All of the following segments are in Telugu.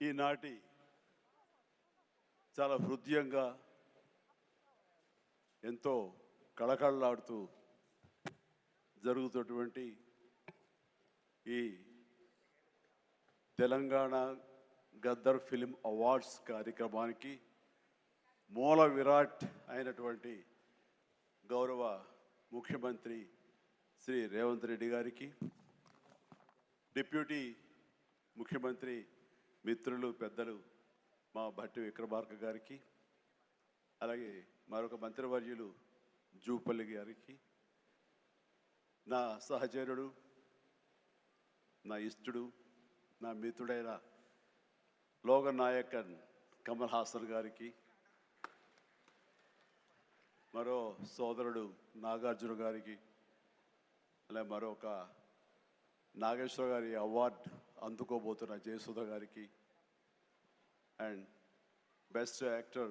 ఈనాటి చాలా హృదయంగా ఎంతో కళకళలాడుతూ జరుగుతున్నటువంటి ఈ తెలంగాణ గద్దర్ ఫిల్మ్ అవార్డ్స్ కార్యక్రమానికి మూల విరాట్ అయినటువంటి గౌరవ ముఖ్యమంత్రి శ్రీ రేవంత్ రెడ్డి గారికి, డిప్యూటీ ముఖ్యమంత్రి మిత్రులు పెద్దలు మా భట్టి విక్రమార్క గారికి, అలాగే మరొక మంత్రివర్యులు జూపల్లి గారికి, నా సహచరుడు, నా ఇష్టడు, నా మిత్రుడైన లోకనాయకన్ కమల్ హాసన్ గారికి, మరో సోదరుడు నాగార్జున గారికి, అలాగే మరొక నాగేశ్వర గారి అవార్డు అందుకోబోతున్న జయసుధ గారికి, and best actor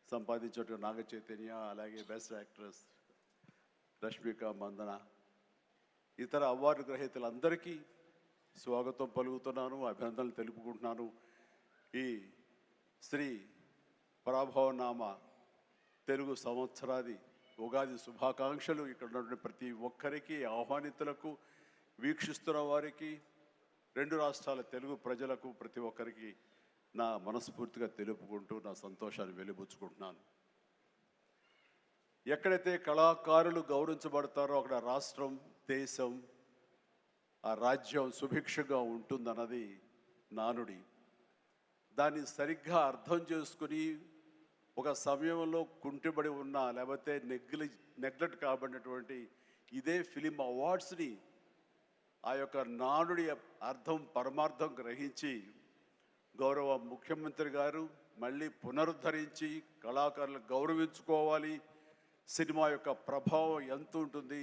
సంపాదించేటువంటి Naga Chaitanya, అలాగే బెస్ట్ యాక్ట్రెస్ రష్మిక మందన, ఇతర అవార్డు గ్రహీతలందరికీ స్వాగతం పలుకుతున్నాను, అభినందనలు తెలుపుకుంటున్నాను. ఈ శ్రీ పరాభవనామ తెలుగు సంవత్సరాది ఉగాది శుభాకాంక్షలు ఇక్కడ ఉన్నటువంటి ప్రతి ఒక్కరికి, ఆహ్వానితులకు, వీక్షిస్తున్న వారికి, రెండు రాష్ట్రాల తెలుగు ప్రజలకు ప్రతి ఒక్కరికి నా మనస్ఫూర్తిగా తెలుపుకుంటూ నా సంతోషాన్ని వెలిబుచ్చుకుంటున్నాను. ఎక్కడైతే కళాకారులు గౌరవించబడతారో అక్కడ రాష్ట్రం, దేశం, ఆ రాజ్యం సుభిక్షగా ఉంటుందన్నది నానుడి. దాన్ని సరిగ్గా అర్థం చేసుకుని ఒక సమయంలో కుంటిబడి ఉన్న, లేకపోతే నెగ్లెక్ట్ కాబడినటువంటి ఇదే ఫిలిం అవార్డ్స్ని ఆ యొక్క నానుడి అర్థం పరమార్థం గ్రహించి గౌరవ ముఖ్యమంత్రి గారు మళ్ళీ పునరుద్ధరించి కళాకారులు గౌరవించుకోవాలి, సినిమా యొక్క ప్రభావం ఎంత ఉంటుంది,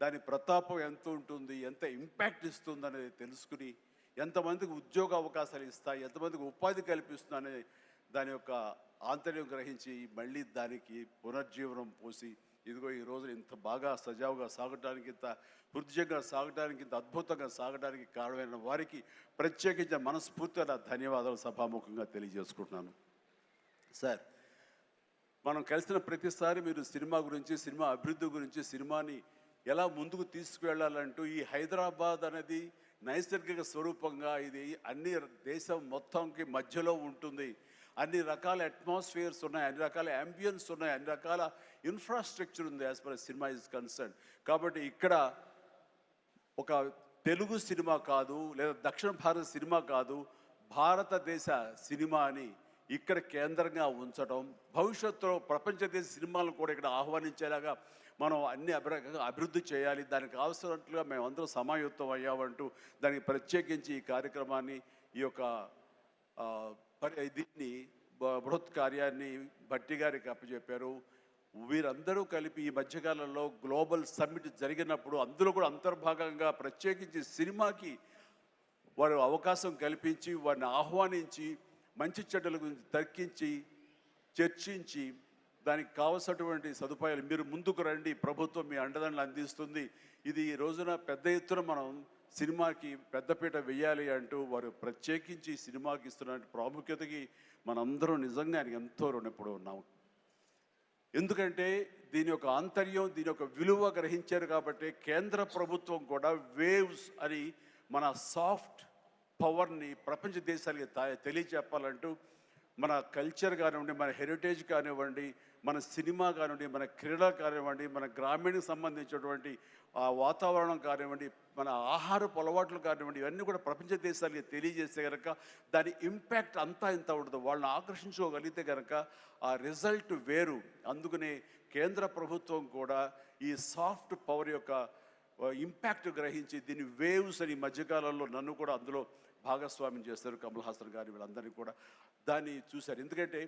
దాని ప్రతాపం ఎంత ఉంటుంది, ఎంత ఇంపాక్ట్ ఇస్తుంది అనేది తెలుసుకుని ఎంతమందికి ఉద్యోగ అవకాశాలు ఇస్తాయి, ఎంతమందికి ఉపాధి కల్పిస్తుందనే దాని యొక్క ఆంతర్యం గ్రహించి మళ్ళీ దానికి పునర్జీవనం పోసి ఇదిగో ఈ రోజున ఇంత బాగా సజావుగా సాగటానికి, ఇంత హృదయంగా సాగటానికి, ఇంత అద్భుతంగా సాగటానికి కారణమైన వారికి ప్రత్యేకించిన మనస్ఫూర్తిగా నా ధన్యవాదాలు సభాముఖంగా తెలియజేసుకుంటున్నాను. సార్, మనం కలిసిన ప్రతిసారి మీరు సినిమా గురించి, సినిమా అభివృద్ధి గురించి, సినిమాని ఎలా ముందుకు తీసుకువెళ్ళాలంటూ, ఈ హైదరాబాద్ అనేది నైసర్గిక స్వరూపంగా ఇది అన్ని దేశం మొత్తంకి మధ్యలో ఉంటుంది, అన్ని రకాల అట్మాస్ఫియర్స్ ఉన్నాయి, అన్ని రకాల అంబియన్స్ ఉన్నాయి, అన్ని రకాల ఇన్ఫ్రాస్ట్రక్చర్ ఉంది as for cinema is concern. కాబట్టి ఇక్కడ ఒక తెలుగు సినిమా కాదు, లేదా దక్షిణ భారత సినిమా కాదు, భారతదేశ సినిమాని ఇక్కడ కేంద్రంగా ఉంచడం, భవిష్యత్తులో ప్రపంచ దేశ సినిమాలను కూడా ఇక్కడ ఆహ్వానించేలాగా మనం అన్ని అభివృద్ధి చేయాలి, దానికి అవసరట్లుగా మేమందరం సమాయుత్తం అయ్యామంటూ దానికి ప్రత్యేకించి ఈ కార్యక్రమాన్ని, ఈ యొక్క దీన్ని బృహత్ కార్యాన్ని భట్టి గారికి అప్పచెప్పారు. వీరందరూ కలిపి ఈ మధ్యకాలంలో గ్లోబల్ సమ్మిట్ జరిగినప్పుడు అందులో కూడా అంతర్భాగంగా ప్రత్యేకించి సినిమాకి వారు అవకాశం కల్పించి, వారిని ఆహ్వానించి, మంచి చెడ్డల గురించి తర్కించి, చర్చించి, దానికి కావలసినటువంటి సదుపాయాలు మీరు ముందుకు రండి, ప్రభుత్వం మీ అండదండలు అందిస్తుంది, ఇది ఈ రోజున పెద్ద ఎత్తున మనం సినిమాకి పెద్దపీట వేయాలి అంటూ వారు ప్రత్యేకించి సినిమాకి ఇస్తున్న ప్రాముఖ్యతకి మనందరం నిజంగా ఆయనకి ఎంతో రుణపడి ఉన్నాము. ఎందుకంటే దీని యొక్క ఆంతర్యం, దీని యొక్క విలువ గ్రహించారు కాబట్టి కేంద్ర ప్రభుత్వం కూడా వేవ్స్ అని మన సాఫ్ట్ పవర్ని ప్రపంచ దేశాలకి తెలియచెప్పాలంటూ మన కల్చర్ కానివ్వండి, మన హెరిటేజ్ కానివ్వండి, మన సినిమా కానివ్వండి, మన క్రీడ కానివ్వండి, మన గ్రామీణకు సంబంధించినటువంటి ఆ వాతావరణం కానివ్వండి, మన ఆహారపు అలవాట్లు కానివ్వండి, ఇవన్నీ కూడా ప్రపంచ దేశాలకి తెలియజేస్తే కనుక దాని ఇంపాక్ట్ అంతా ఇంత ఉండదు. వాళ్ళని ఆకర్షించుకోగలిగితే కనుక ఆ రిజల్ట్ వేరు. అందుకనే కేంద్ర ప్రభుత్వం కూడా ఈ సాఫ్ట్ పవర్ యొక్క ఇంపాక్ట్ గ్రహించి దీన్ని వేవ్స్ అని మధ్యకాలంలో నన్ను కూడా అందులో భాగస్వామ్యం చేస్తారు. కమల్ హాసన్ గారి వీళ్ళందరినీ కూడా దాన్ని చూశారు. ఎందుకంటే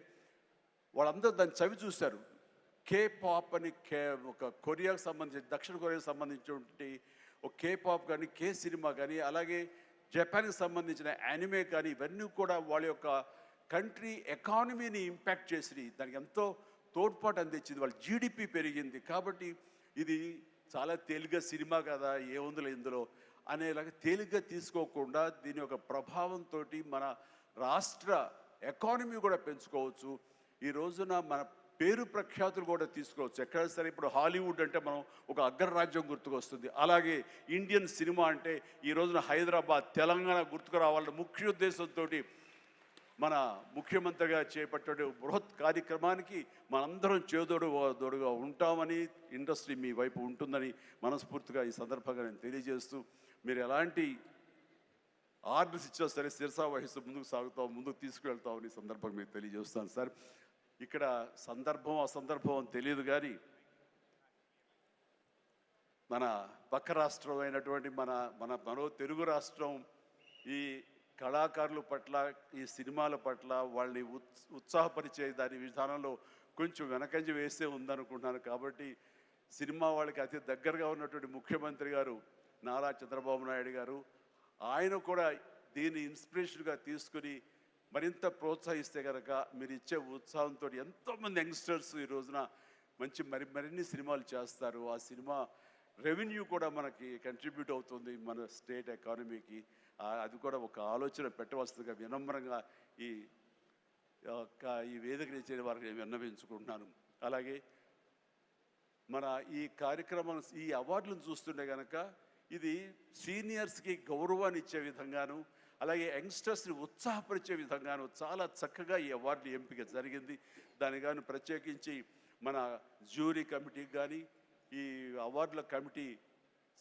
వాళ్ళందరూ దాన్ని చవి చూశారు. కే పాప్ అని ఒక కొరియాకు సంబంధించి, దక్షిణ కొరియాకు సంబంధించినటువంటి ఒక కే పాప్ కానీ, కే సినిమా కానీ, అలాగే జపాన్కి సంబంధించిన యానిమే కానీ, ఇవన్నీ కూడా వాళ్ళ యొక్క కంట్రీ ఎకానమీని ఇంపాక్ట్ చేసి దానికి ఎంతో తోడ్పాటు అందించింది. వాళ్ళ జీడిపి పెరిగింది. కాబట్టి ఇది చాలా తేలిగ్గా సినిమా కదా, ఏముందిలే ఇందులో అనేలాగా తేలిగ్గా తీసుకోకుండా దీని యొక్క ప్రభావంతో మన రాష్ట్ర ఎకానమీ కూడా పెంచుకోవచ్చు. ఈ రోజున మన పేరు ప్రఖ్యాతులు కూడా తీసుకోవచ్చు. ఎక్కడైనా సరే ఇప్పుడు హాలీవుడ్ అంటే మనం ఒక అగ్రరాజ్యం గుర్తుకొస్తుంది. అలాగే ఇండియన్ సినిమా అంటే ఈ రోజున హైదరాబాద్, తెలంగాణ గుర్తుకు రావాలన్న ముఖ్య ఉద్దేశంతో మన ముఖ్యమంత్రిగా చేపట్టే బృహత్ కార్యక్రమానికి మనందరం చేదోడుగా ఉంటామని, ఇండస్ట్రీ మీ వైపు ఉంటుందని మనస్ఫూర్తిగా ఈ సందర్భంగా నేను తెలియజేస్తూ, మీరు ఎలాంటి ఆర్డర్స్ ఇచ్చినా సరే శిరసా వహిస్తూ ముందుకు తీసుకువెళ్తామని ఈ సందర్భంగా మీకు తెలియజేస్తాను సార్. ఇక్కడ సందర్భం అసందర్భం అని తెలియదు కానీ మన పక్క రాష్ట్రం అయినటువంటి మనో తెలుగు రాష్ట్రం ఈ కళాకారుల పట్ల, ఈ సినిమాల పట్ల వాళ్ళని ఉత్సాహపరిచే దాని విధానంలో కొంచెం వెనకంజ వేసే ఉందనుకుంటున్నాను. కాబట్టి సినిమా వాళ్ళకి అతి దగ్గరగా ఉన్నటువంటి ముఖ్యమంత్రి గారు నారా చంద్రబాబు నాయుడు గారు, ఆయన కూడా దీన్ని ఇన్స్పిరేషన్గా తీసుకుని మరింత ప్రోత్సహిస్తే కనుక మీరు ఇచ్చే ఉత్సాహంతో ఎంతోమంది యంగ్స్టర్స్ ఈ రోజున మరిన్ని సినిమాలు చేస్తారు. ఆ సినిమా రెవెన్యూ కూడా మనకి కంట్రిబ్యూట్ అవుతుంది మన స్టేట్ ఎకానమీకి. అది కూడా ఒక ఆలోచన పెట్టవలసిందిగా వినమ్రంగా ఈ వేదిక ఇచ్చే వారికి నేను విన్నవించుకుంటున్నాను. అలాగే మన ఈ కార్యక్రమం, ఈ అవార్డులను చూస్తుంటే కనుక ఇది సీనియర్స్కి గౌరవాన్ని ఇచ్చే విధంగాను, అలాగే యంగ్స్టర్స్ని ఉత్సాహపరిచే విధంగాను చాలా చక్కగా ఈ అవార్డులు ఎంపిక జరిగింది. దాని కానీ ప్రత్యేకించి మన జ్యూరీ కమిటీకి కానీ, ఈ అవార్డుల కమిటీ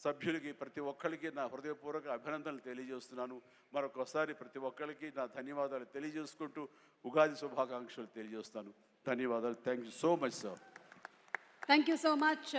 సభ్యులకి ప్రతి ఒక్కరికి నా హృదయపూర్వక అభినందనలు తెలియజేస్తున్నాను. మరొకసారి ప్రతి ఒక్కరికి నా ధన్యవాదాలు తెలియజేసుకుంటూ ఉగాది శుభాకాంక్షలు తెలియజేస్తాను. ధన్యవాదాలు. Thank you so much sir. Thank you so much.